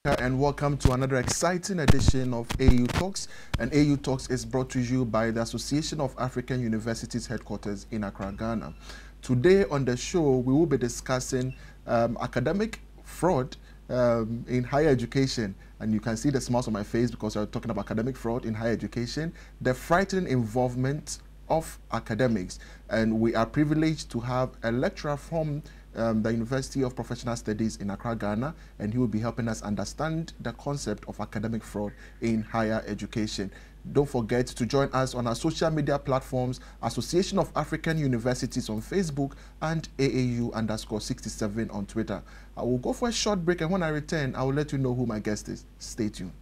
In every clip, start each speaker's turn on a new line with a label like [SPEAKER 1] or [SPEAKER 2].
[SPEAKER 1] And welcome to another exciting edition of AAU Talks. And AAU Talks is brought to you by the Association of African Universities headquarters in Accra, Ghana. Today on the show, we will be discussing academic fraud in higher education. And you can see the smiles on my face because we're talking about academic fraud in higher education, the frightening involvement of academics. And we are privileged to have a lecturer from the University of Professional Studies in Accra, Ghana, and he will be helping us understand the concept of academic fraud in higher education. Don't forget to join us on our social media platforms, Association of African Universities on Facebook and AAU_67 on Twitter. I will go for a short break, and when I return, I will let you know who my guest is. Stay tuned.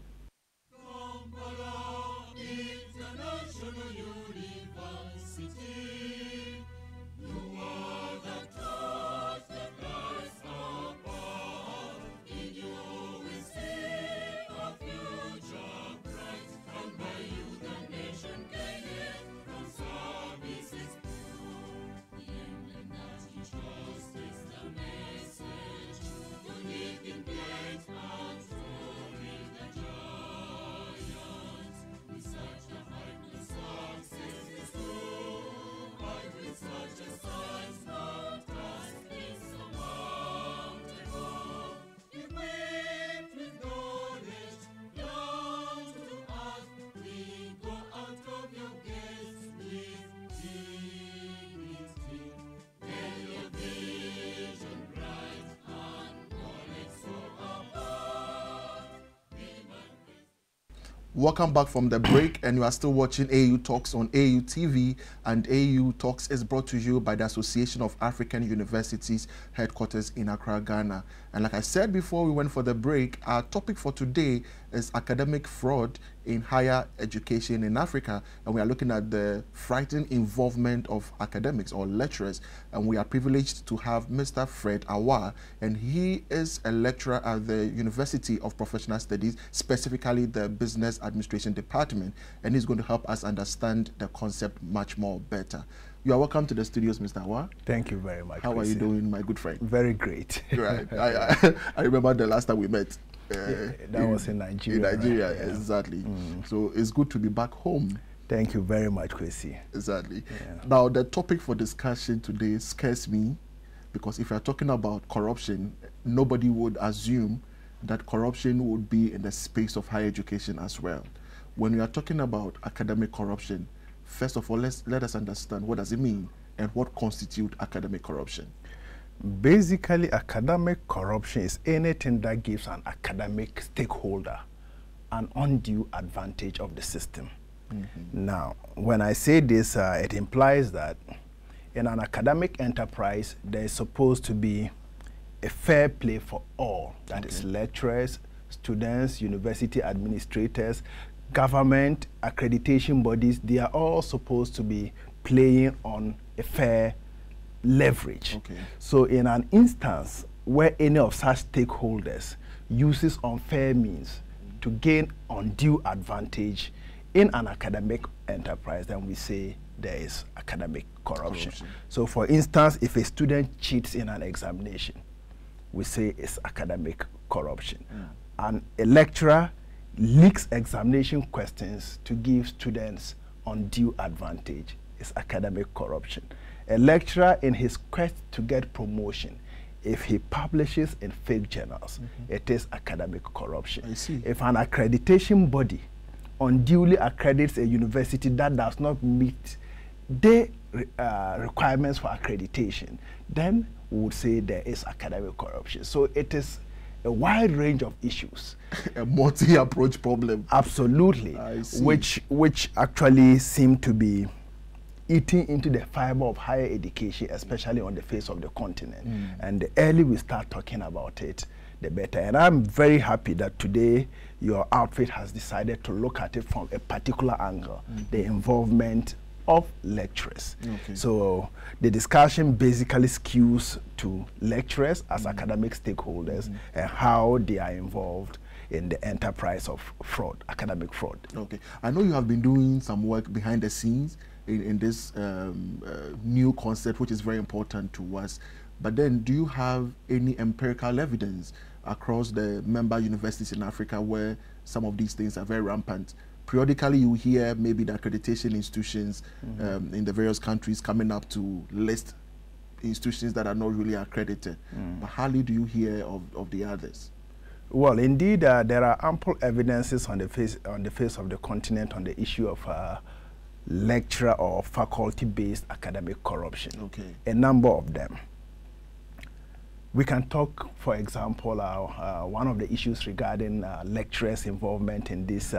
[SPEAKER 1] Welcome back from the break, and you are still watching AAU Talks on AAU TV, and AAU Talks is brought to you by the Association of African Universities headquarters in Accra, Ghana. And like I said before we went for the break, our topic for today is academic fraud in higher education in Africa, and we are looking at the frightening involvement of academics or lecturers, and we are privileged to have Mr. Fred Awaah, and he is a lecturer at the University of Professional Studies, specifically the Business Administration Department, and he's going to help us understand the concept much more better. You are welcome to the studios, Mr. Awaah.
[SPEAKER 2] Thank you very much.
[SPEAKER 1] How are you doing, my good friend?
[SPEAKER 2] Very great.
[SPEAKER 1] Right. I remember the last time we met.
[SPEAKER 2] That was in Nigeria.
[SPEAKER 1] In Nigeria,
[SPEAKER 2] right? Yeah.
[SPEAKER 1] Exactly. So it's good to be back home.
[SPEAKER 2] Thank you very much, Kwesi.
[SPEAKER 1] Exactly.
[SPEAKER 2] Yeah.
[SPEAKER 1] Now, the topic for discussion today scares me, because if you're talking about corruption, nobody would assume that corruption would be in the space of higher education as well. When we are talking about academic corruption, first of all, let us understand what does it mean and what constitutes academic corruption.
[SPEAKER 2] Basically, academic corruption is anything that gives an academic stakeholder an undue advantage of the system. Now, when I say this, it implies that in an academic enterprise, there is supposed to be a fair play for all. That is lecturers, students, university administrators, government, accreditation bodies. They are all supposed to be playing on a fair leverage. So in an instance where any of such stakeholders uses unfair means to gain undue advantage in an academic enterprise, then we say there is academic corruption. So for instance, if a student cheats in an examination, we say it's academic corruption. And a lecturer leaks examination questions to give students undue advantage. It's academic corruption. A lecturer, in his quest to get promotion, if he publishes in fake journals, it is academic corruption.
[SPEAKER 1] I see.
[SPEAKER 2] If an accreditation body unduly accredits a university that does not meet the requirements for accreditation, then we would say there is academic corruption. So it is a wide range of issues.
[SPEAKER 1] A multi-approach problem.
[SPEAKER 2] Absolutely.
[SPEAKER 1] I see.
[SPEAKER 2] Which actually seem to be eating into the fiber of higher education, especially on the face of the continent. And the earlier we start talking about it, the better. And I'm very happy that today your outfit has decided to look at it from a particular angle, the involvement of lecturers. So the discussion basically skews to lecturers as academic stakeholders and how they are involved in the enterprise of fraud, academic fraud.
[SPEAKER 1] I know you have been doing some work behind the scenes in this new concept, which is very important to us. But then, do you have any empirical evidence across the member universities in Africa where some of these things are very rampant. Periodically, you hear maybe the accreditation institutions in the various countries coming up to list institutions that are not really accredited. But hardly do you hear of the others.
[SPEAKER 2] Well, indeed, there are ample evidences on the face of the continent on the issue of lecturer or faculty-based academic corruption.
[SPEAKER 1] Okay.
[SPEAKER 2] A number of them. We can talk, for example, one of the issues regarding lecturers' involvement in this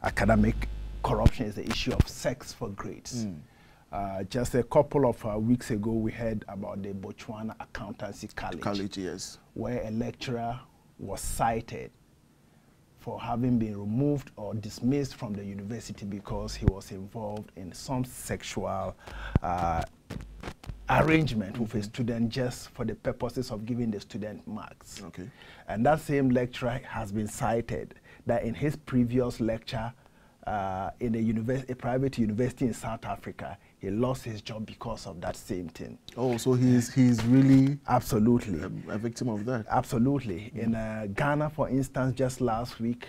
[SPEAKER 2] academic corruption is the issue of sex for grades. Just a couple of weeks ago, we heard about the Botswana Accountancy College,
[SPEAKER 1] Yes,
[SPEAKER 2] where a lecturer was cited for having been removed or dismissed from the university because he was involved in some sexual arrangement with a student just for the purposes of giving the student marks.
[SPEAKER 1] Okay.
[SPEAKER 2] And that same lecturer has been cited that in his previous lecture in a private university in South Africa, he lost his job because of that same thing. Oh,
[SPEAKER 1] so he's really
[SPEAKER 2] absolutely
[SPEAKER 1] a victim of that.
[SPEAKER 2] Absolutely. In Ghana, for instance, just last week,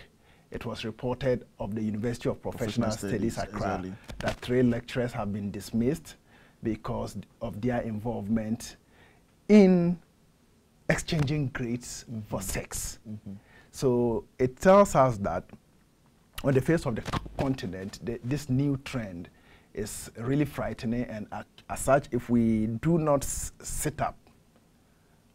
[SPEAKER 2] it was reported of the University of Professional Studies, Accra, that 3 lecturers have been dismissed because of their involvement in exchanging grades for sex. So it tells us that on the face of the continent, this new trend is really frightening, and as such, if we do not sit up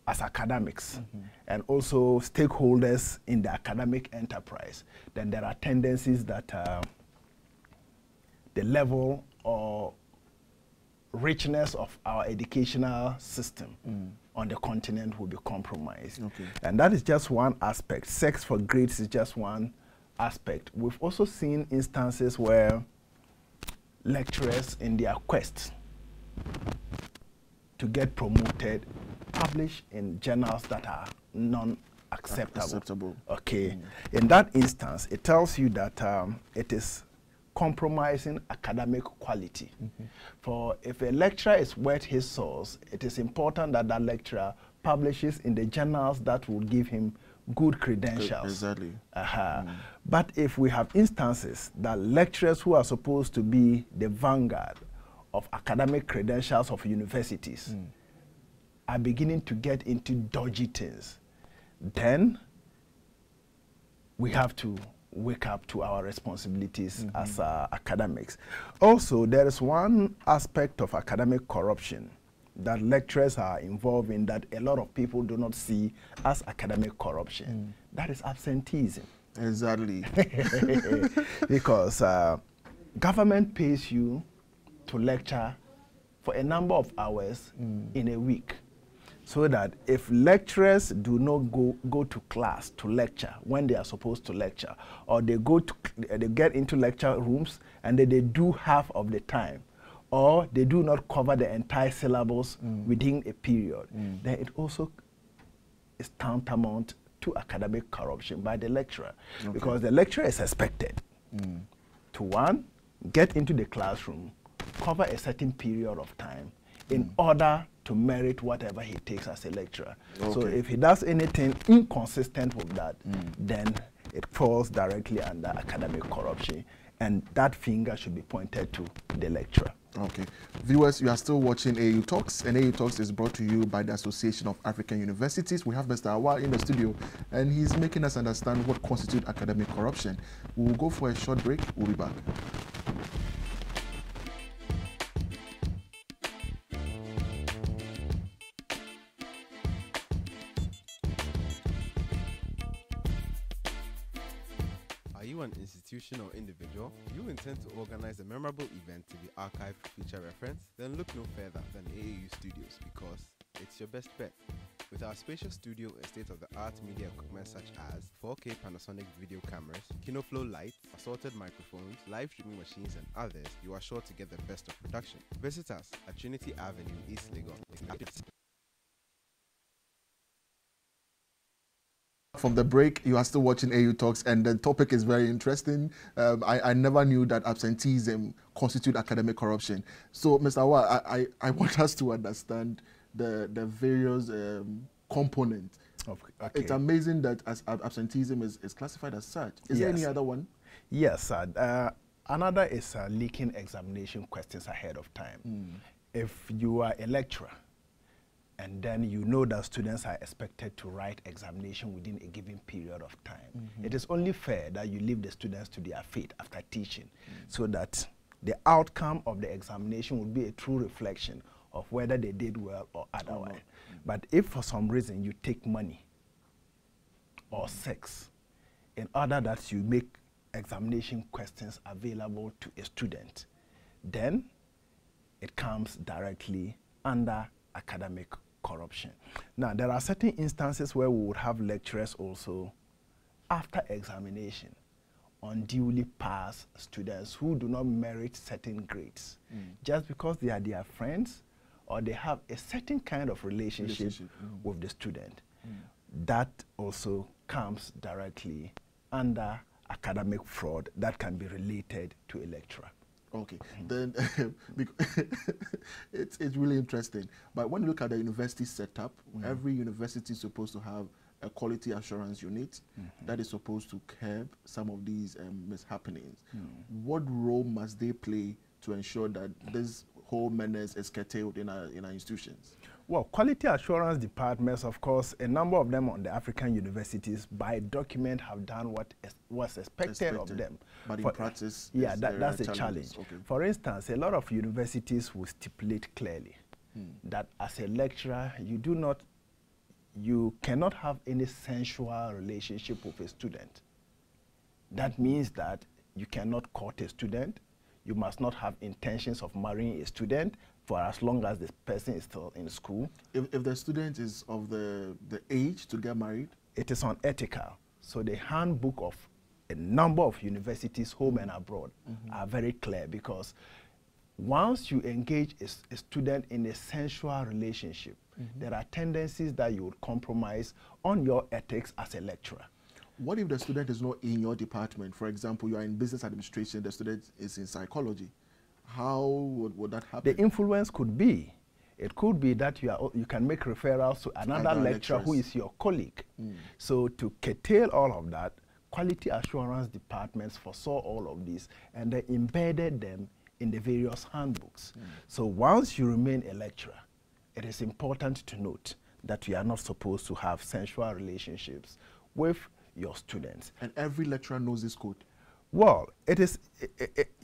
[SPEAKER 2] as academics and also stakeholders in the academic enterprise, then there are tendencies that the level or richness of our educational system on the continent will be compromised. Okay. And that is just one aspect. Sex for grades is just one aspect. We've also seen instances where lecturers, in their quest to get promoted, publish in journals that are non-acceptable. Okay. In that instance, it tells you that it is compromising academic quality. For if a lecturer is worth his source, it is important that that lecturer publishes in the journals that will give him good credentials.
[SPEAKER 1] Exactly.
[SPEAKER 2] But if we have instances that lecturers who are supposed to be the vanguard of academic credentials of universities are beginning to get into dodgy things, then we have to wake up to our responsibilities as academics. Also, there is one aspect of academic corruption that lecturers are involved in that a lot of people do not see as academic corruption. That is absenteeism.
[SPEAKER 1] Exactly.
[SPEAKER 2] Because government pays you to lecture for a number of hours in a week, so that if lecturers do not go to class to lecture when they are supposed to lecture, or they get into lecture rooms and then they do half of the time, or they do not cover the entire syllabus within a period, then it also is tantamount to academic corruption by the lecturer. Okay. Because the lecturer is expected to, one, get into the classroom, cover a certain period of time in order to merit whatever he takes as a lecturer. Okay. So if he does anything inconsistent with that, then it falls directly under academic corruption, and that finger should be pointed to the lecturer.
[SPEAKER 1] Okay. Viewers, you are still watching AAU Talks, and AAU Talks is brought to you by the Association of African Universities. We have Mr. Awaah in the studio, and he's making us understand what constitutes academic corruption. We will go for a short break. We'll be back.
[SPEAKER 3] An institution or individual, you intend to organize a memorable event to be archived for future reference? Then look no further than AAU Studios, because it's your best bet. With our spacious studio and state-of-the-art media equipment such as 4K Panasonic video cameras, KinoFlow lights, assorted microphones, live streaming machines, and others, you are sure to get the best of production. Visit us at Trinity Avenue, East Lagos.
[SPEAKER 1] From the break, you are still watching AAU Talks, and the topic is very interesting. I never knew that absenteeism constitutes academic corruption. So, Mr. Awaah, I want us to understand the various components It's amazing that as absenteeism is classified as such. Is there any other one?
[SPEAKER 2] Yes, another is leaking examination questions ahead of time. If you are a lecturer and then you know that students are expected to write examination within a given period of time, it is only fair that you leave the students to their fate after teaching so that the outcome of the examination would be a true reflection of whether they did well or otherwise. But if for some reason you take money or sex in order that you make examination questions available to a student, then it comes directly under academic corruption. Now, there are certain instances where we would have lecturers also, after examination, unduly pass students who do not merit certain grades just because they are their friends or they have a certain kind of relationship with the student. That also comes directly under academic fraud that can be related to a lecturer.
[SPEAKER 1] Okay, then it's really interesting. But when you look at the university setup, every university is supposed to have a quality assurance unit that is supposed to curb some of these mishappenings. What role must they play to ensure that this whole menace is curtailed in our institutions?
[SPEAKER 2] Well, quality assurance departments, of course, a number of them on the African universities by document have done what was expected of them.
[SPEAKER 1] But in practice,
[SPEAKER 2] that's a challenge. Okay. For instance, a lot of universities will stipulate clearly that as a lecturer, you cannot have any sensual relationship with a student. That means that you cannot court a student, you must not have intentions of marrying a student for as long as the person is still in school.
[SPEAKER 1] If the student is of the age to get married?
[SPEAKER 2] It is unethical. So the handbook of a number of universities, home and abroad, are very clear, because once you engage a student in a sensual relationship, there are tendencies that you would compromise on your ethics as a lecturer.
[SPEAKER 1] What if the student is not in your department? For example, you are in business administration, the student is in psychology. How would that happen?
[SPEAKER 2] The influence could be, it could be that you can make referrals to another lecturer who is your colleague. So to curtail all of that, quality assurance departments foresaw all of this and they embedded them in the various handbooks. So once you remain a lecturer, it is important to note that you are not supposed to have sensual relationships with your students.
[SPEAKER 1] And every lecturer knows this code?
[SPEAKER 2] Well,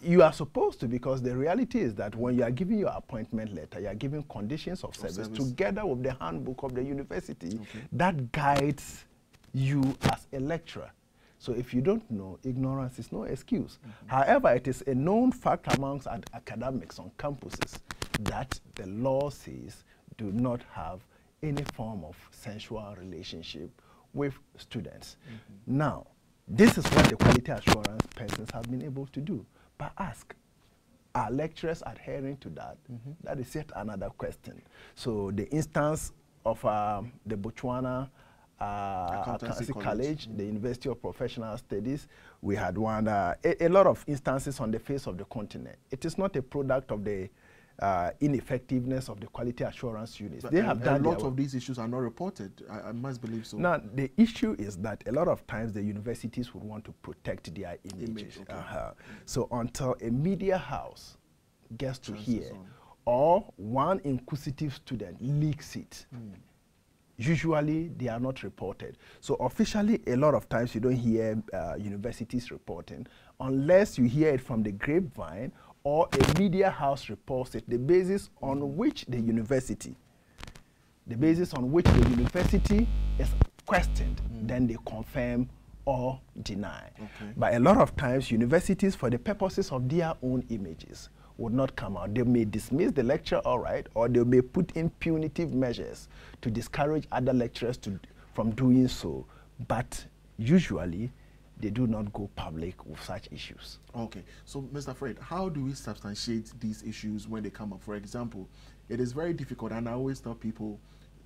[SPEAKER 2] you are supposed to, because the reality is that when you are giving your appointment letter, you are giving conditions of service together with the handbook of the university that guides you as a lecturer. So if you don't know, ignorance is no excuse. However, it is a known fact amongst academics on campuses that the law says do not have any form of sensual relationship with students. Now, this is what the quality assurance persons have been able to do. But ask, are lecturers adhering to that? That is yet another question. So the instance of the Botswana Accountancy College, the University of Professional Studies, we had one, a lot of instances on the face of the continent. It is not a product of the ineffectiveness of the quality assurance units.
[SPEAKER 1] But
[SPEAKER 2] they have done
[SPEAKER 1] a lot of these issues are not reported. I must believe so.
[SPEAKER 2] Now, the issue is that a lot of times the universities would want to protect their images. So until a media house gets to hear, or one inquisitive student leaks it, usually they are not reported. So officially, a lot of times you don't hear universities reporting unless you hear it from the grapevine or a media house reports it, the basis on which the university is questioned, then they confirm or deny. But a lot of times, universities, for the purposes of their own images, would not come out. They may dismiss the lecture, all right, or they may put in punitive measures to discourage other lecturers from doing so. But usually, they do not go public with such issues.
[SPEAKER 1] Okay, so Mr. Fred, how do we substantiate these issues when they come up? For example, it is very difficult, and I always tell people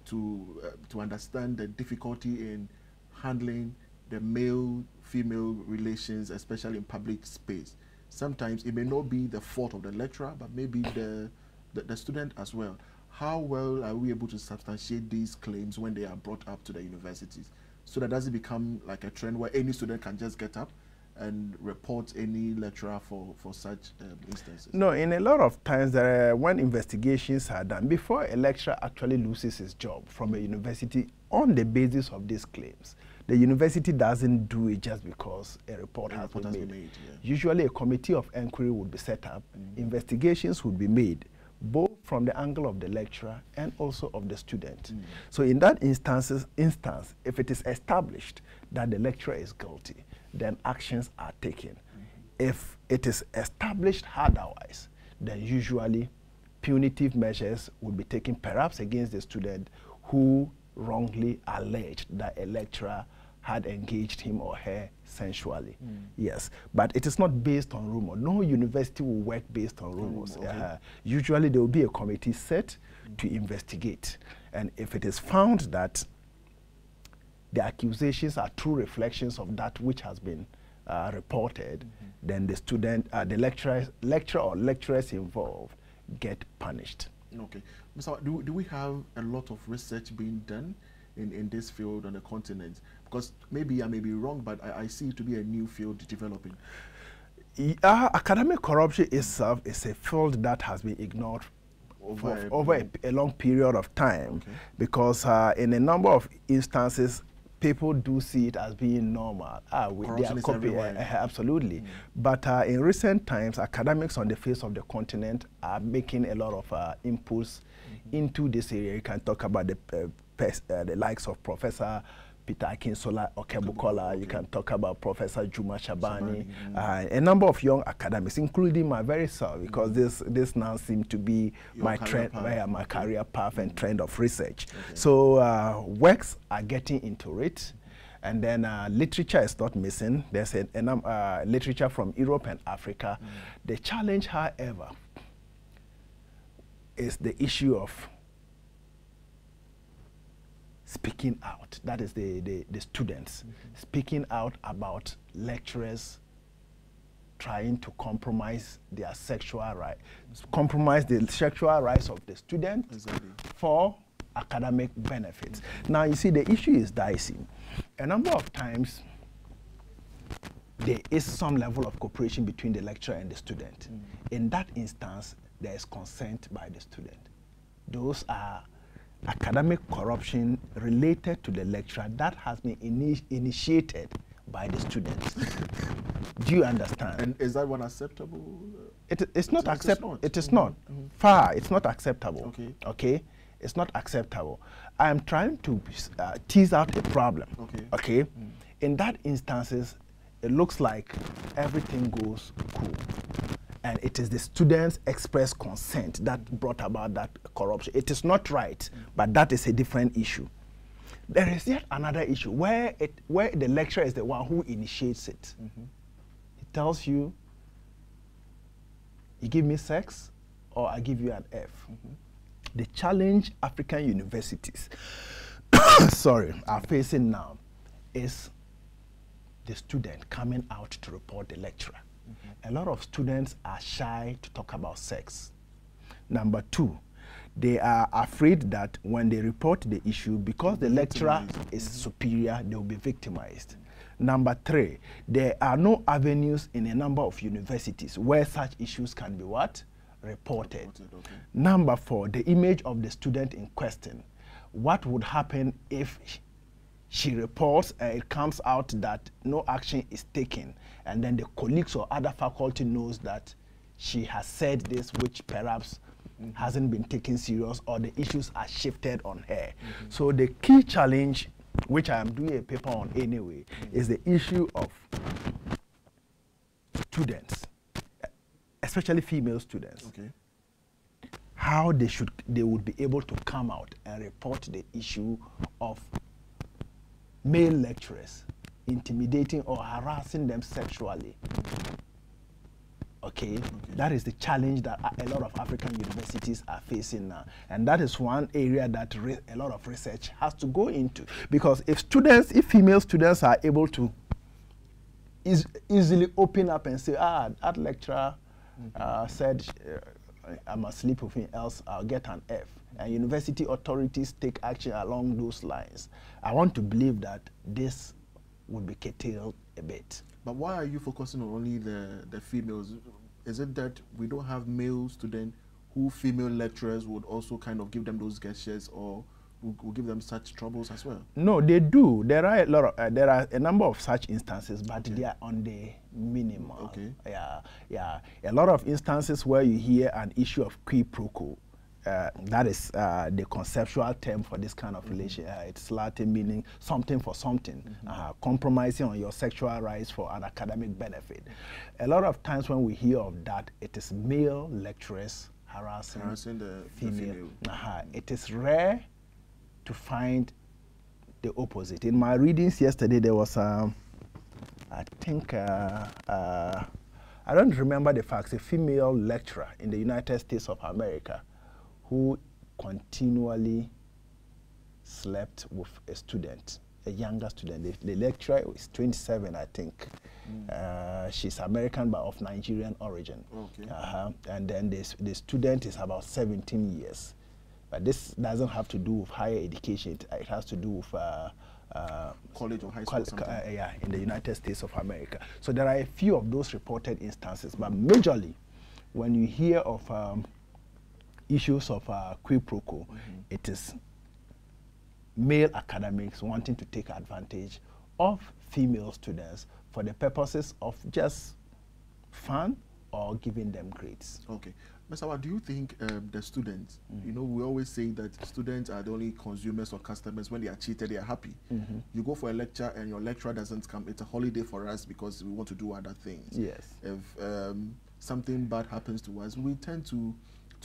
[SPEAKER 1] to understand the difficulty in handling the male-female relations, especially in public space. Sometimes it may not be the fault of the lecturer, but maybe the student as well. how well are we able to substantiate these claims when they are brought up to the universities, so that doesn't become like a trend where any student can just get up and report any lecturer for such instances?
[SPEAKER 2] No, in a lot of times, when investigations are done, before a lecturer actually loses his job from a university on the basis of these claims, the university doesn't do it just because a report has been made.
[SPEAKER 1] Yeah.
[SPEAKER 2] Usually a committee of inquiry would be set up, investigations would be made, both from the angle of the lecturer and also of the student. So in that instance, if it is established that the lecturer is guilty, then actions are taken. If it is established otherwise, then usually punitive measures would be taken, perhaps against the student who wrongly alleged that a lecturer had engaged him or her sensually. Yes, but it is not based on rumor. No university will work based on rumors.
[SPEAKER 1] Okay.
[SPEAKER 2] Usually there will be a committee set to investigate. And if it is found that the accusations are true reflections of that which has been reported, then the student, the lecturer or lecturers involved get punished.
[SPEAKER 1] Okay. Mr. Do we have a lot of research being done in this field on the continent? Because maybe I may be wrong, but I see it to be a new field developing.
[SPEAKER 2] Academic corruption itself is a field that has been ignored over a long period of time, because in a number of instances, people do see it as being normal. They are copying, absolutely. But in recent times, academics on the face of the continent are making a lot of inputs into this area. You can talk about the likes of Professor Peter Akinsola Okebukola. You can talk about Professor Juma Shabani. A number of young academics, including my very self, because this now seems to be my career path and trend of research. So works are getting into it. And then literature is not missing. There's literature from Europe and Africa. The challenge, however, is the issue of speaking out. That is the students speaking out about lecturers trying to compromise their sexual rights, compromise the sexual rights of the student for academic benefits. Now, you see, the issue is dicey. A number of times, there is some level of cooperation between the lecturer and the student. In that instance, there is consent by the student. Those are academic corruption related to the lecturer that has been initiated by the students. Do you understand?
[SPEAKER 1] And is that one acceptable?
[SPEAKER 2] It's not acceptable. It is not. It's not acceptable. Okay? It's not acceptable. I am trying to tease out a problem. Okay? In that instances, it looks like everything goes cool. And it is the students' express consent that brought about that corruption. It is not right, but that is a different issue. There is yet another issue where the lecturer is the one who initiates it. He tells you, you give me sex, or I give you an F. The challenge African universities are facing now is the student coming out to report the lecturer. A lot of students are shy to talk about sex. Number two, they are afraid that when they report the issue, because the lecturer is superior, they will be victimized. Number three, there are no avenues in a number of universities where such issues can be what? Reported. Number four, the image of the student in question. What would happen if she reports and it comes out that no action is taken, and then the colleagues or other faculty knows that she has said this, which perhaps hasn't been taken serious, or the issues are shifted on her. So the key challenge, which I am doing a paper on anyway, is the issue of students, especially female students. How they would be able to come out and report the issue of male lecturers intimidating or harassing them sexually. That is the challenge that a lot of African universities are facing now. And that is one area that a lot of research has to go into. Because if female students are able to easily open up and say, that lecturer said I must sleep with him, else I'll get an F. and university authorities take action along those lines, I want to believe that this would be curtailed a bit.
[SPEAKER 1] But why are you focusing on only the females? Is it that we don't have male students who female lecturers would also kind of give them those gestures, or will give them such troubles as well?
[SPEAKER 2] No, they do. There are a lot of, there are a number of such instances, but they are on the minimal.
[SPEAKER 1] Okay.
[SPEAKER 2] Yeah. A lot of instances where you hear an issue of quid pro quo. That is the conceptual term for this kind of relation. It's Latin meaning something for something, compromising on your sexual rights for an academic benefit. A lot of times when we hear of that, it is male lecturers harassing
[SPEAKER 1] the
[SPEAKER 2] female. It is rare to find the opposite. In my readings yesterday, there was, I think, I don't remember the facts, a female lecturer in the United States of America who continually slept with a student, a younger student. The lecturer is 27, I think. She's American but of Nigerian origin.
[SPEAKER 1] Okay.
[SPEAKER 2] And then the student is about 17 years. But this doesn't have to do with higher education. It has to do with
[SPEAKER 1] college or high school.
[SPEAKER 2] Yeah, in the United States of America. So there are a few of those reported instances, but majorly, when you hear of issues of quid pro quo, it is male academics wanting to take advantage of female students for the purposes of just fun or giving them grades.
[SPEAKER 1] Okay. Mr. Awaah, do you think the students, you know, we always say that students are the only consumers or customers. When they are cheated, they are happy. You go for a lecture and your lecturer doesn't come, it's a holiday for us because we want to do other things.
[SPEAKER 2] Yes.
[SPEAKER 1] If something bad happens to us, we tend to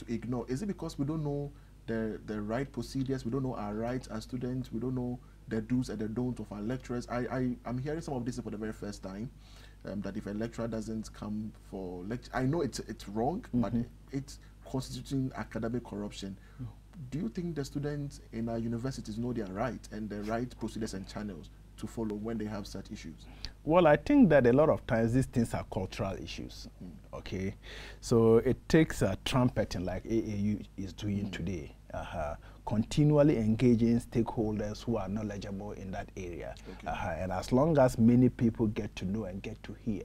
[SPEAKER 1] ignore. Is it because we don't know the right procedures? We don't know our rights as students? We don't know the do's and the don'ts of our lecturers? I'm hearing some of this for the very first time. That if a lecturer doesn't come for lecture, I know it's wrong, but it's constituting academic corruption. Do you think the students in our universities know their right and the right procedures and channels to follow when they have such issues?
[SPEAKER 2] Well, I think that a lot of times these things are cultural issues, okay? So it takes trumpeting like AAU is doing today, continually engaging stakeholders who are knowledgeable in that area. And as long as many people get to know and get to hear,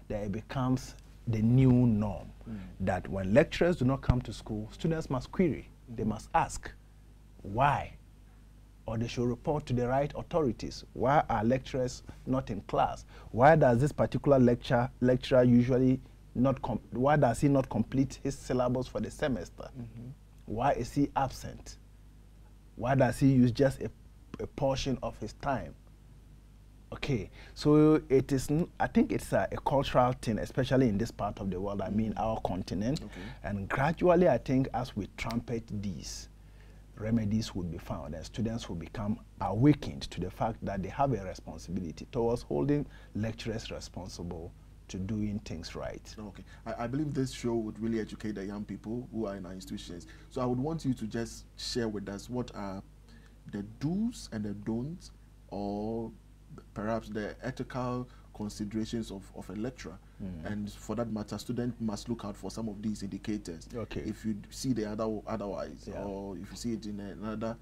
[SPEAKER 2] then it becomes the new norm that when lecturers do not come to school, students must query, they must ask why, or they should report to the right authorities. Why are lecturers not in class? Why does this particular lecturer usually not, why does he not complete his syllabus for the semester? Why is he absent? Why does he use just a portion of his time? Okay, so it is, I think it's a cultural thing, especially in this part of the world, I mean our continent. And gradually, I think as we trumpet these, remedies would be found and students will become awakened to the fact that they have a responsibility towards holding lecturers responsible to doing things right.
[SPEAKER 1] Okay, I believe this show would really educate the young people who are in our institutions. So I would want you to just share with us what are the do's and the don'ts, or perhaps the ethical considerations of a lecturer. And for that matter, students must look out for some of these indicators.
[SPEAKER 2] Okay.
[SPEAKER 1] If you see the otherwise, or if you see it in another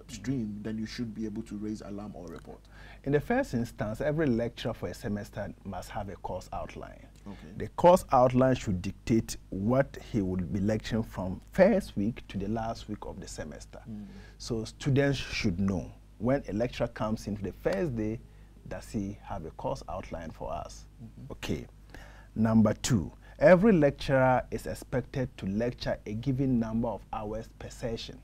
[SPEAKER 1] stream, then you should be able to raise alarm or report.
[SPEAKER 2] In the first instance, every lecturer for a semester must have a course outline.
[SPEAKER 1] Okay.
[SPEAKER 2] The course outline should dictate what he would be lecturing from first week to the last week of the semester. So students should know when a lecturer comes in for the first day, does he have a course outline for us? Okay. Number two, every lecturer is expected to lecture a given number of hours per session.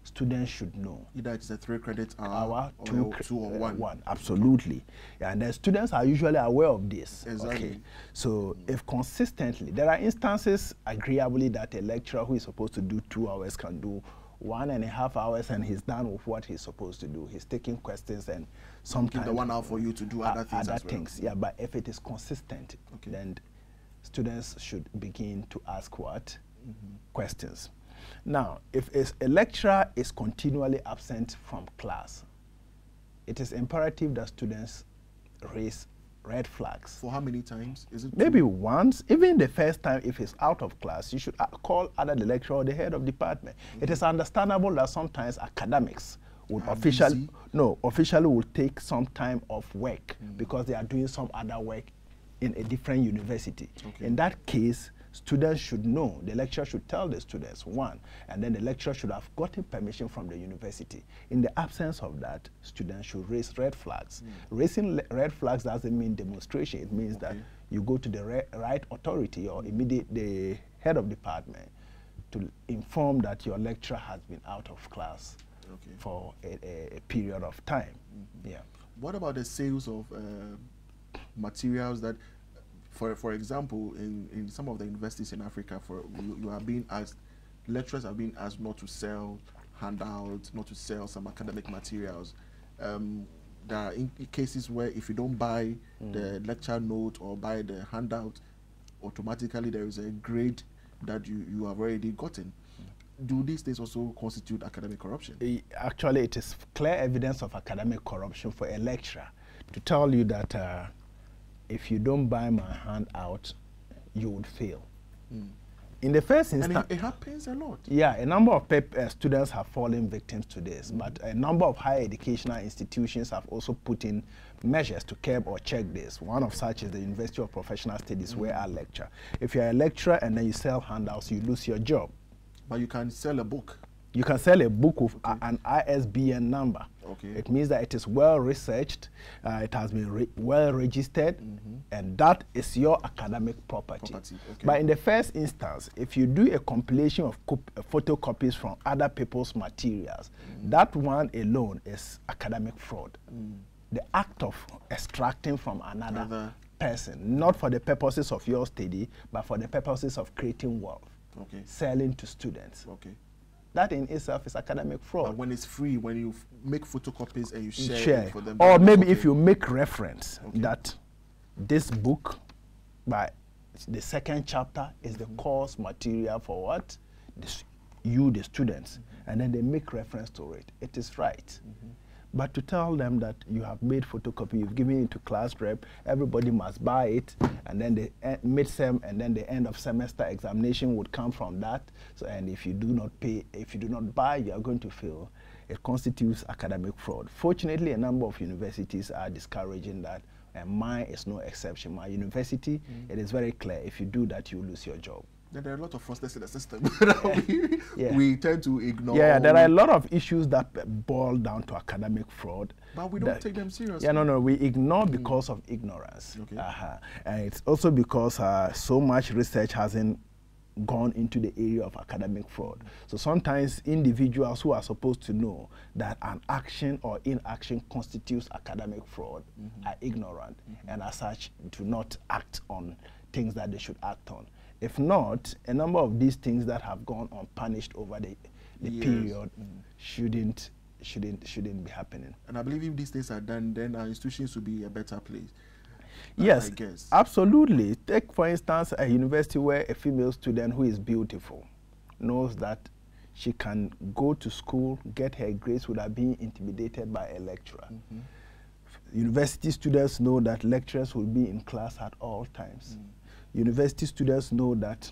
[SPEAKER 2] Students should know.
[SPEAKER 1] Either it's a 3 credit
[SPEAKER 2] hour,
[SPEAKER 1] or
[SPEAKER 2] two
[SPEAKER 1] or one.
[SPEAKER 2] Absolutely. And the students are usually aware of this.
[SPEAKER 1] Exactly.
[SPEAKER 2] Okay. So if consistently, there are instances agreeably that a lecturer who is supposed to do 2 hours can do 1.5 hours and he's done with what he's supposed to do. He's taking questions and sometimes
[SPEAKER 1] the 1 hour for you to do other things as well.
[SPEAKER 2] Yeah, but if it is consistent, then students should begin to ask what? Questions. Now, if a lecturer is continually absent from class, it is imperative that students raise red flags.
[SPEAKER 1] For how many times? Is it
[SPEAKER 2] Maybe
[SPEAKER 1] two?
[SPEAKER 2] once, even the first time if it's out of class, you should call either the lecturer or the head of department. It is understandable that sometimes academics would officially will take some time off work because they are doing some other work in a different university.
[SPEAKER 1] Okay.
[SPEAKER 2] In that case, students should know, the lecturer should tell the students, one, and then the lecturer should have gotten permission from the university. In the absence of that, students should raise red flags. Raising red flags doesn't mean demonstration. It means that you go to the right authority or the head of department to inform that your lecturer has been out of class for a period of time. Yeah.
[SPEAKER 1] What about the sales of materials that, for example, in some of the universities in Africa, you are being asked, lecturers are being asked not to sell handouts, not to sell some academic materials. There are cases where if you don't buy the lecture note or buy the handout, automatically there is a grade that you have already gotten. Do these things also constitute academic corruption?
[SPEAKER 2] Actually, it is clear evidence of academic corruption for a lecturer to tell you that if you don't buy my handout, you would fail. In the first instance,
[SPEAKER 1] and it happens a lot.
[SPEAKER 2] Yeah, a number of students have fallen victims to this, but a number of higher educational institutions have also put in measures to curb or check this. One of such is the University of Professional Studies, where I lecture. If you're a lecturer and then you sell handouts, you lose your job.
[SPEAKER 1] But you can sell a book.
[SPEAKER 2] You can sell a book with an ISBN number. It means that it is well researched, it has been well registered, and that is your academic property. But in the first instance, if you do a compilation of photocopies from other people's materials, that one alone is academic fraud. The act of extracting from another person, not for the purposes of your study, but for the purposes of creating wealth, selling to students. That in itself is academic fraud.
[SPEAKER 1] But when it's free, when you make photocopies and you share it for them.
[SPEAKER 2] Or maybe if you make reference that this book by the second chapter is the course material for what? The students. And then they make reference to it. It is right. But to tell them that you have made photocopy, you've given it to class rep, everybody must buy it, and then the mid-sem and then the end of semester examination would come from that. So, and if you do not pay, if you do not buy, you are going to fail. It constitutes academic fraud. Fortunately, a number of universities are discouraging that, and mine is no exception. My university, it is very clear, if you do that, you lose your job.
[SPEAKER 1] Then there are a lot of fraudsters in the system we tend to ignore.
[SPEAKER 2] Yeah, there are a lot of issues that boil down to academic fraud.
[SPEAKER 1] But we don't take them seriously.
[SPEAKER 2] Yeah, no, we ignore because of ignorance. And it's also because so much research hasn't gone into the area of academic fraud. So sometimes individuals who are supposed to know that an action or inaction constitutes academic fraud are ignorant, and as such do not act on things that they should act on. If not, a number of these things that have gone unpunished over the period shouldn't be happening.
[SPEAKER 1] And I believe if these things are done, then our institutions will be a better place.
[SPEAKER 2] Yes,
[SPEAKER 1] I guess.
[SPEAKER 2] Absolutely. Take, for instance, a university where a female student who is beautiful knows that she can go to school, get her grades without being intimidated by a lecturer. University students know that lecturers will be in class at all times. University students know that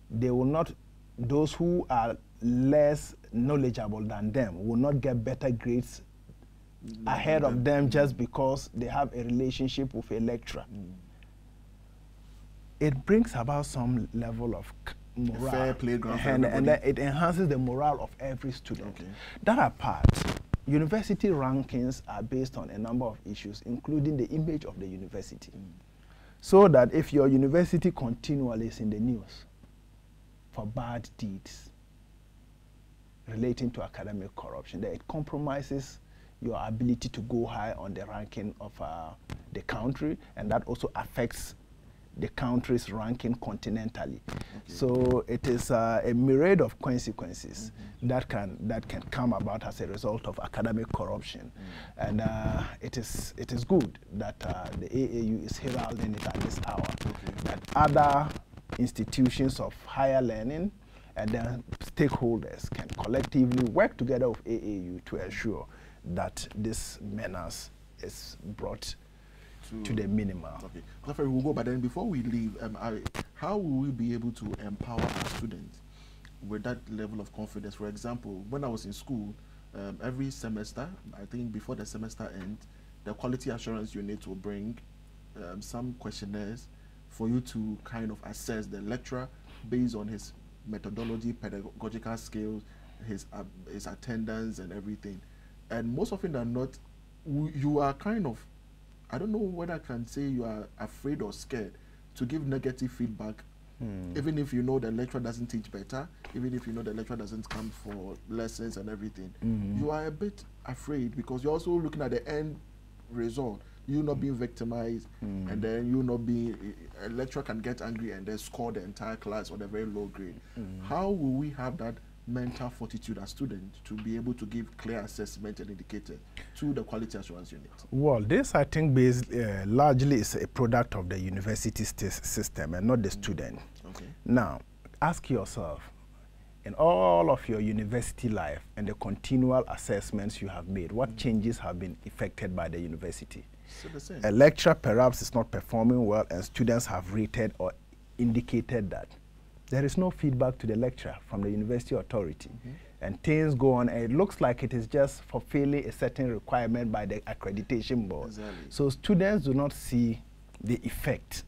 [SPEAKER 2] they will not, those who are less knowledgeable than them will not get better grades ahead of them just because they have a relationship with a lecturer. It brings about some level of morale.
[SPEAKER 1] Fair playground for
[SPEAKER 2] and it enhances the morale of every student. That apart, university rankings are based on a number of issues, including the image of the university. So that if your university continually is in the news for bad deeds relating to academic corruption, then it compromises your ability to go high on the ranking of the country, and that also affects the country's ranking continentally. So it is a myriad of consequences that can come about as a result of academic corruption, and it is good that the AAU is heralding it at this hour, that other institutions of higher learning and then stakeholders can collectively work together with AAU to ensure that this menace is brought to the minimal.
[SPEAKER 1] Okay, Zafari, we'll go, but then before we leave, how will we be able to empower our students with that level of confidence? For example, when I was in school, every semester, I think before the semester ends, the quality assurance unit will bring some questionnaires for you to kind of assess the lecturer based on his methodology, pedagogical skills, his attendance and everything. And most often than not, you are kind of, I don't know whether I can say you are afraid or scared to give negative feedback, even if you know the lecturer doesn't teach better, even if you know the lecturer doesn't come for lessons and everything. You are a bit afraid because you're also looking at the end result. You not being victimized, and then you not being, a lecturer can get angry and then score the entire class on a very low grade. How will we have that mental fortitude as students to be able to give clear assessment and indicator to the quality assurance unit?
[SPEAKER 2] Well, this I think largely is a product of the university system and not the student.
[SPEAKER 1] Okay.
[SPEAKER 2] Now, ask yourself, in all of your university life and the continual assessments you have made, what changes have been effected by the university?
[SPEAKER 1] So the same.
[SPEAKER 2] A lecturer perhaps is not performing well and students have rated or indicated that. There is no feedback to the lecturer from the university authority. And things go on, and it looks like it is just fulfilling a certain requirement by the accreditation board.
[SPEAKER 1] Exactly.
[SPEAKER 2] So students do not see the effect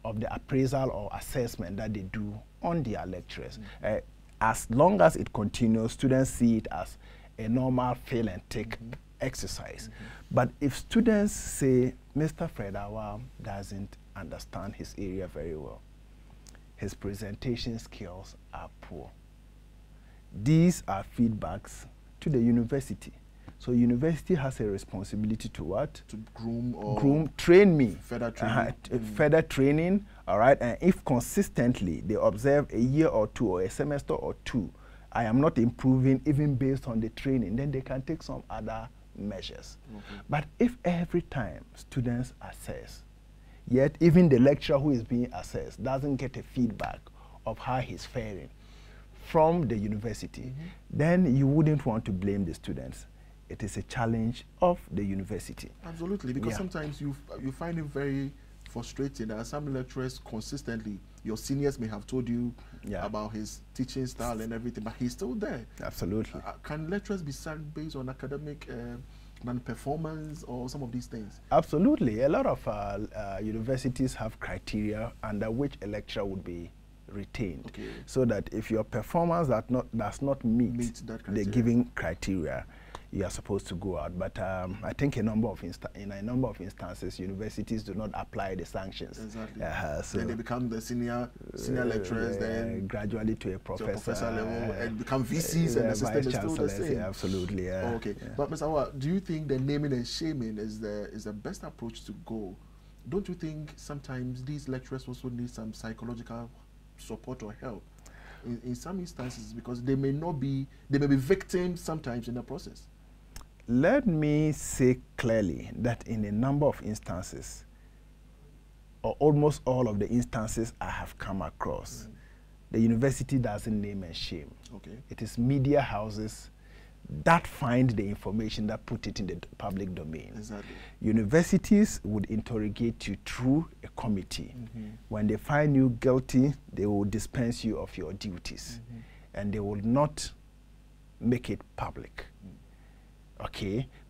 [SPEAKER 2] of the appraisal or assessment that they do on their lecturers. As long as it continues, students see it as a normal fail and take exercise. But if students say, Mr. Fred Awaah doesn't understand his area very well, his presentation skills are poor, these are feedbacks to the university. So university has a responsibility to what?
[SPEAKER 1] To groom or
[SPEAKER 2] train me.
[SPEAKER 1] Further training.
[SPEAKER 2] Further training, all right? And if consistently they observe a year or two or a semester or two, I am not improving even based on the training, then they can take some other measures. But if every time students assess, yet even the lecturer who is being assessed doesn't get a feedback of how he's faring from the university, then you wouldn't want to blame the students. It is a challenge of the university.
[SPEAKER 1] Absolutely, because sometimes you find it very frustrating that some lecturers consistently, your seniors may have told you about his teaching style and everything, but he's still there.
[SPEAKER 2] Absolutely.
[SPEAKER 1] Can lecturers be sacked based on academic non-performance or some of these things?
[SPEAKER 2] Absolutely. A lot of universities have criteria under which a lecturer would be retained. So that if your performance does not meet the given criteria, you are supposed to go out. But I think in a number of instances, universities do not apply the sanctions.
[SPEAKER 1] Exactly.
[SPEAKER 2] So
[SPEAKER 1] then they become the senior lecturers, then
[SPEAKER 2] gradually to a professor
[SPEAKER 1] level, and become VCs, and the system is still the same.
[SPEAKER 2] Absolutely.
[SPEAKER 1] Okay. But Mr. Awaah, do you think the naming and shaming is the best approach to go? Don't you think sometimes these lecturers also need some psychological support or help in some instances, because they may be victims sometimes in the process?
[SPEAKER 2] Let me say clearly that in a number of instances, or almost all of the instances I have come across, the university doesn't name and shame. It is media houses that find the information, that put it in the public domain. Universities would interrogate you through a committee. When they find you guilty, they will dispense you of your duties, and they will not make it public.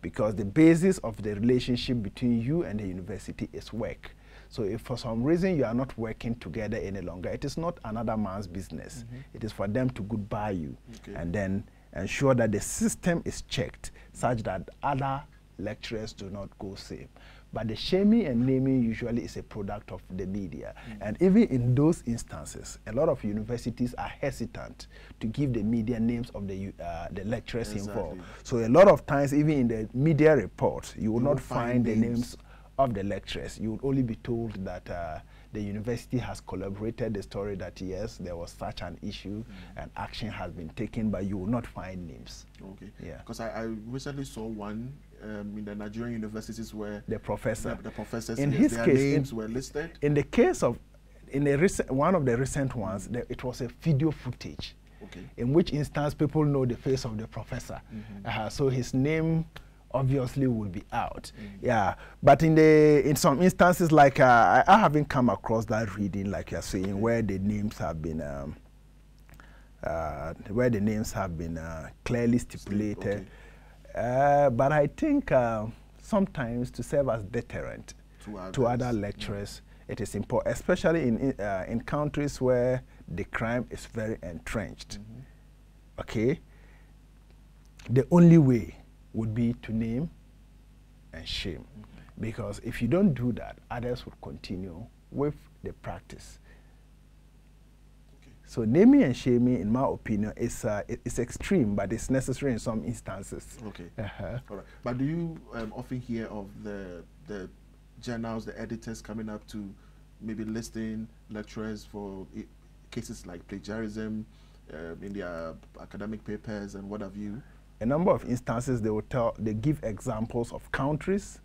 [SPEAKER 2] Because the basis of the relationship between you and the university is work. So if for some reason you are not working together any longer, it is not another man's business. It is for them to goodbye you and then ensure that the system is checked such that other lecturers do not go safe. But the shaming and naming usually is a product of the media. And even in those instances, a lot of universities are hesitant to give the media names of the lecturers involved. So a lot of times, even in the media report, you will not find the names of the lecturers. You will only be told that the university has collaborated the story that yes, there was such an issue and action has been taken, but you will not find names.
[SPEAKER 1] Because I recently saw one in the Nigerian universities where
[SPEAKER 2] the professors,
[SPEAKER 1] in his case, names were listed.
[SPEAKER 2] In the case of, one of the recent ones, it was a video footage, in which instance people know the face of the professor. So his name obviously will be out. Yeah, but in some instances, like I haven't come across that reading, like you're saying, where the names have been clearly stipulated. But I think sometimes to serve as deterrent to other lecturers, it is important, especially in countries where the crime is very entrenched. Okay, the only way would be to name and shame, because if you don't do that, others will continue with the practice. So naming and shaming, in my opinion, is it's extreme, but it's necessary in some instances.
[SPEAKER 1] Okay. All right. But do you often hear of the journals, the editors coming up to maybe listing lecturers for cases like plagiarism in their academic papers and what have you?
[SPEAKER 2] A number of instances they give examples of countries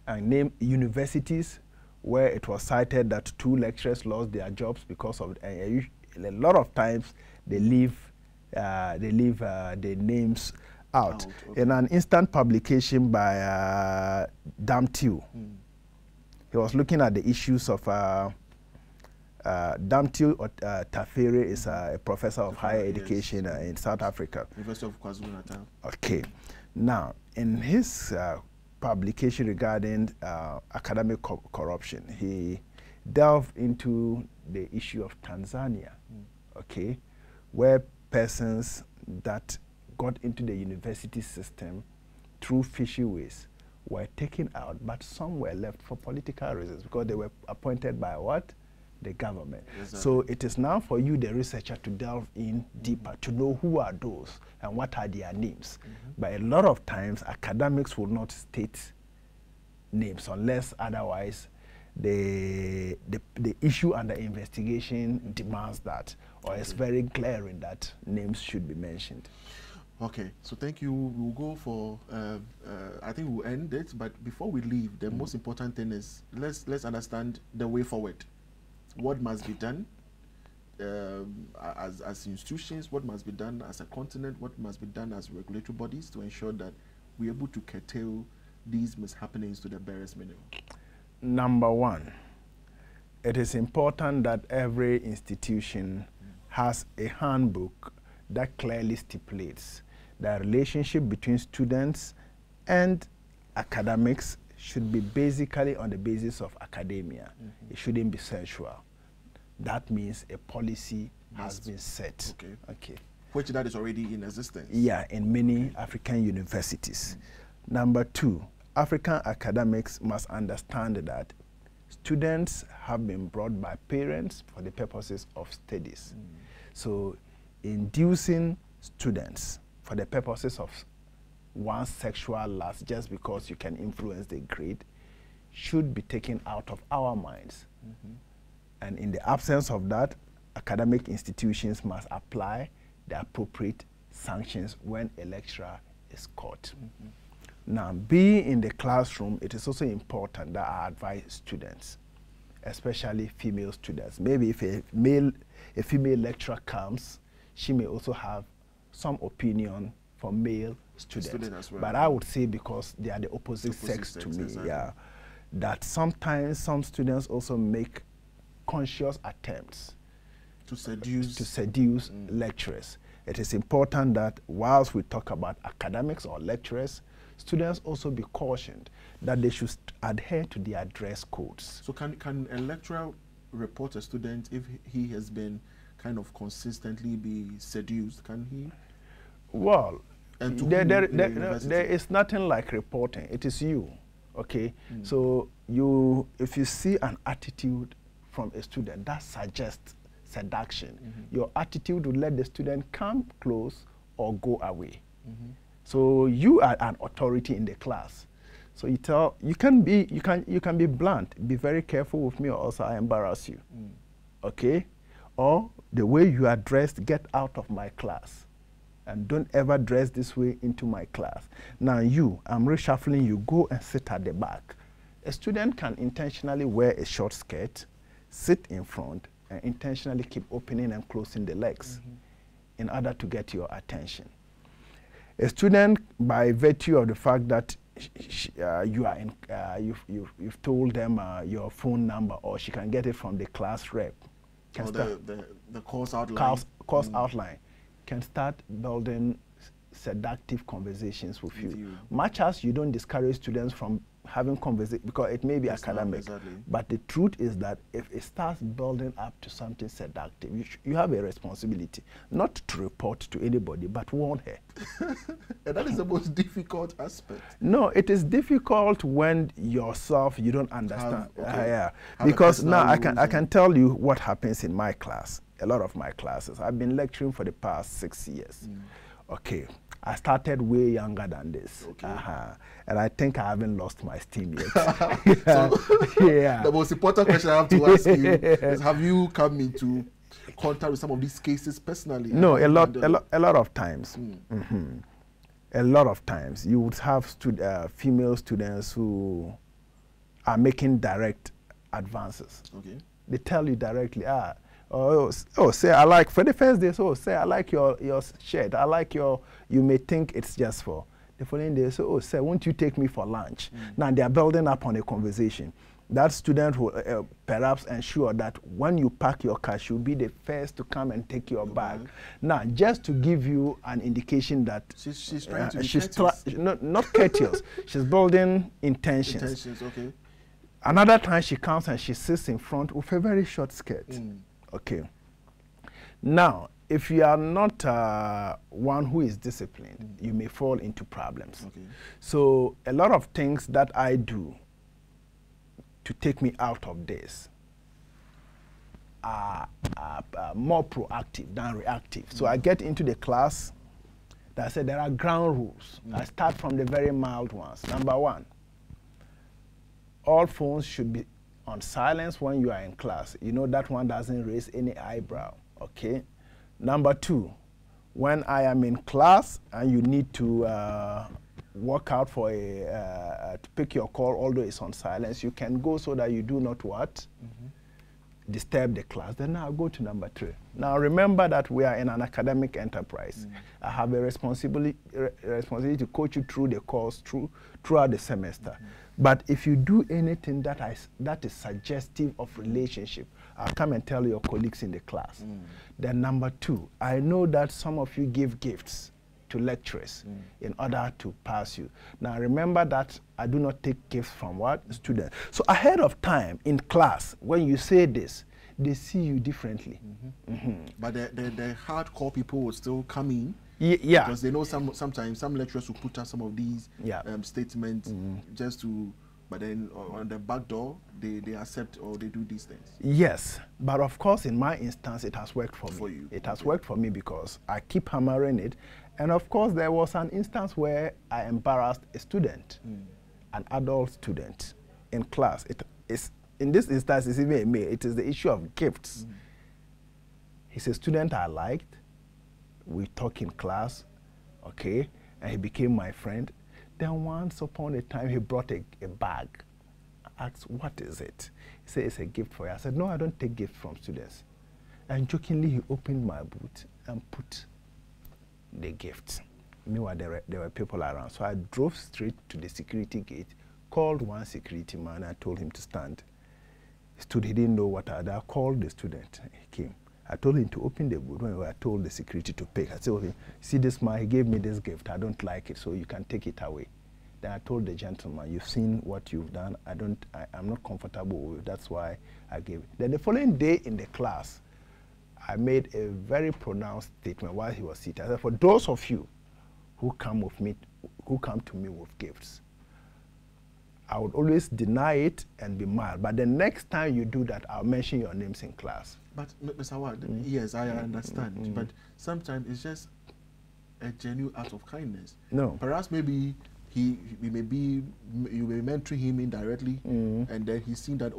[SPEAKER 2] and name universities where it was cited that 2 lecturers lost their jobs because of a lot of times they leave the names out. In an instant publication by Damtew, he was looking at the issues of Damtew Tafere is a professor of higher education in South Africa.
[SPEAKER 1] University of KwaZulu-Natal.
[SPEAKER 2] Okay. Now, in his publication regarding academic corruption, he delved into the issue of Tanzania, okay, where persons that got into the university system through fishy ways were taken out, but some were left for political reasons because they were appointed by what? The government. Exactly. So it is now for you, the researcher, to delve in deeper, to know who are those and what are their names. But a lot of times, academics will not state names unless otherwise the issue under investigation demands that, or it's very glaring that names should be mentioned.
[SPEAKER 1] Okay, so thank you. We'll go for, I think we'll end it, but before we leave, the most important thing is let's understand the way forward. What must be done as institutions, what must be done as a continent, what must be done as regulatory bodies to ensure that we're able to curtail these mishappenings to the barest minimum?
[SPEAKER 2] Number one, it is important that every institution has a handbook that clearly stipulates the relationship between students and academics should be basically on the basis of academia. It shouldn't be sensual. That means a policy has been set. Okay.
[SPEAKER 1] Which that is already in existence.
[SPEAKER 2] Yeah, in many African universities. Number two, African academics must understand that students have been brought by parents for the purposes of studies. So inducing students for the purposes of one's sexual lust just because you can influence the grade should be taken out of our minds. And in the absence of that, academic institutions must apply the appropriate sanctions when a lecturer is caught. Now, being in the classroom, it is also important that I advise students, especially female students. Maybe if a female lecturer comes, she may also have some opinion for male students.
[SPEAKER 1] As well.
[SPEAKER 2] But I would say, because they are the opposite sex to me, exactly. That sometimes some students also make conscious attempts
[SPEAKER 1] to
[SPEAKER 2] seduce lecturers. It is important that whilst we talk about academics or lecturers, students also be cautioned that they should adhere to their dress codes.
[SPEAKER 1] So can a lecturer report a student if he has been kind of consistently be seduced? Can he?
[SPEAKER 2] Well, there is nothing like reporting. It is you, okay? So if you see an attitude from a student that suggests seduction, your attitude will let the student come close or go away. So you are an authority in the class. So you can be blunt. Be very careful with me, or else I embarrass you. Okay? Or the way you are dressed, get out of my class. And don't ever dress this way into my class. Now I'm reshuffling you, go and sit at the back. A student can intentionally wear a short skirt, sit in front, and intentionally keep opening and closing the legs in order to get your attention. A student, by virtue of the fact that you are in, you've told them your phone number, or she can get it from the class rep.
[SPEAKER 1] Can the course outline.
[SPEAKER 2] Course outline can start building seductive conversations with you. Much as you don't discourage students from having conversation, because it may be academic,
[SPEAKER 1] exactly.
[SPEAKER 2] But the truth is that if it starts building up to something seductive, you have a responsibility not to report to anybody, but warn her.
[SPEAKER 1] And that is the most difficult aspect.
[SPEAKER 2] No, it is difficult when yourself you don't understand. Because now I can tell you what happens in my class. A lot of my classes. I've been lecturing for the past 6 years. Okay. I started way younger than this.
[SPEAKER 1] Okay.
[SPEAKER 2] And I think I haven't lost my steam yet.
[SPEAKER 1] So, the most important question I have to ask you is, have you come into contact with some of these cases personally?
[SPEAKER 2] No, a lot of times. A lot of times. You would have female students who are making direct advances.
[SPEAKER 1] Okay.
[SPEAKER 2] They tell you directly, say I like, for the first day, say I like your shirt. I like you may think it's just for. The following day, say, won't you take me for lunch? Now they are building up on a conversation. That student will perhaps ensure that when you pack your car, she'll be the first to come and take your bag. Now, just to give you an indication that
[SPEAKER 1] she's trying to be courteous.
[SPEAKER 2] Not courteous. She's building intentions.
[SPEAKER 1] Intentions, okay.
[SPEAKER 2] Another time she comes and she sits in front with a very short skirt. Okay. Now, if you are not one who is disciplined, you may fall into problems.
[SPEAKER 1] Okay.
[SPEAKER 2] So a lot of things that I do to take me out of this are more proactive than reactive. So I get into the class that said there are ground rules. I start from the very mild ones. Number one, all phones should be on silence when you are in class. You know that one doesn't raise any eyebrow, okay? Number two, when I am in class and you need to walk out for to pick your call, although it's on silence, you can go so that you do not what? Disturb the class. Then I'll go to number three. Now remember that we are in an academic enterprise. I have a responsibility to coach you through the course, throughout the semester. But if you do anything that is suggestive of relationship, I'll come and tell your colleagues in the class. Then number two, I know that some of you give gifts to lecturers in order to pass you. Now remember that I do not take gifts from what? Students. So ahead of time in class, when you say this, they see you differently.
[SPEAKER 1] But the hardcore people will still come in.
[SPEAKER 2] Yeah.
[SPEAKER 1] Because they know sometimes some lecturers will put out some of these statements just to, but then on the back door, they accept or they do these things.
[SPEAKER 2] Yes, but of course in my instance it has worked for me. It has worked for me because I keep hammering it. And of course there was an instance where I embarrassed a student, an adult student in class. It is, in this instance it's even a male. It is the issue of gifts. He's a student I liked. We talk in class, okay, and he became my friend. Then once upon a time, he brought a bag. I asked, what is it? He said, it's a gift for you. I said, no, I don't take gifts from students. And jokingly, he opened my boot and put the gift. Meanwhile, there were people around. So I drove straight to the security gate, called one security man, and told him to stand. He stood, he didn't know what I did. I called the student, he came. I told him to open the boot when I told the security to pick. I told him, see this man, he gave me this gift. I don't like it, so you can take it away. Then I told the gentleman, you've seen what you've done. I'm not comfortable with it. That's why I gave it. Then the following day in the class, I made a very pronounced statement while he was seated. I said, for those of you who come to me with gifts, I would always deny it and be mild. But the next time you do that, I'll mention your names in class.
[SPEAKER 1] But Mr. Awaah, yes, I understand. But sometimes it's just a genuine act of kindness.
[SPEAKER 2] No.
[SPEAKER 1] Perhaps maybe you may be mentoring him indirectly, and then he's seen that,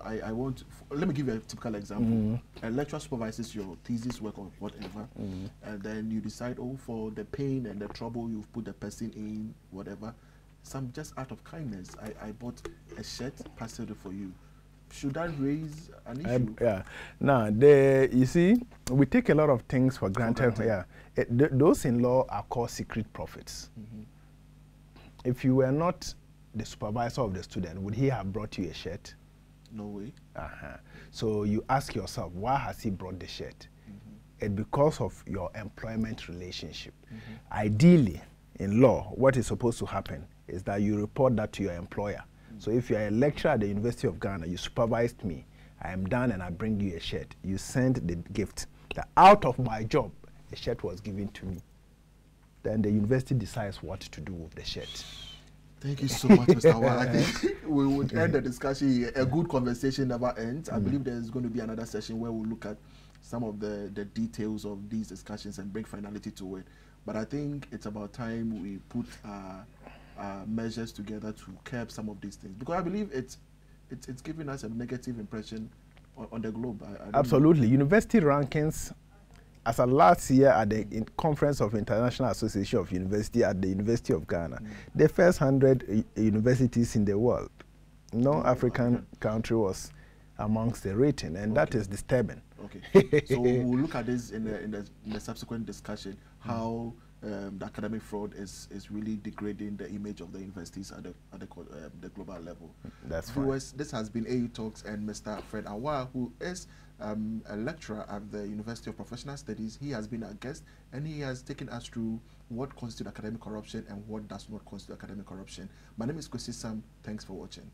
[SPEAKER 1] I want. Let me give you a typical example. A lecturer supervises your thesis work or whatever, and then you decide, for the pain and the trouble you've put the person in, whatever. Some just out of kindness, I bought a shirt, passed it for you. Should that raise an issue?
[SPEAKER 2] Yeah. Now, you see, we take a lot of things for granted. Yeah. Those in law are called secret profits. if you were not the supervisor of the student, would he have brought you a shirt?
[SPEAKER 1] No way.
[SPEAKER 2] So you ask yourself, why has he brought the shirt? It's because of your employment relationship. Ideally, in law, what is supposed to happen is that you report that to your employer. So if you are a lecturer at the University of Ghana, you supervised me, I am done and I bring you a shirt. You send the gift. That out of my job, a shirt was given to me. Then the university decides what to do with the shirt.
[SPEAKER 1] Thank you so much, Mr. Awaah. I think we would end the discussion here. A good conversation never ends. I believe there's going to be another session where we'll look at some of the details of these discussions and bring finality to it. But I think it's about time we put measures together to curb some of these things, because I believe it's giving us a negative impression on the globe.
[SPEAKER 2] Absolutely. University rankings, as of last year at the Conference of International Association of University at the University of Ghana, the first 100 universities in the world, no African country was amongst the rating, and that is disturbing.
[SPEAKER 1] Okay, so we'll look at this in the subsequent discussion, how the academic fraud is really degrading the image of the universities at the global level.
[SPEAKER 2] That's
[SPEAKER 1] Viewers, this has been AU Talks and Mr. Fred Awaah, who is a lecturer at the University of Professional Studies. He has been our guest, and he has taken us through what constitutes academic corruption and what does not constitute academic corruption. My name is Kwesi Sam. Thanks for watching.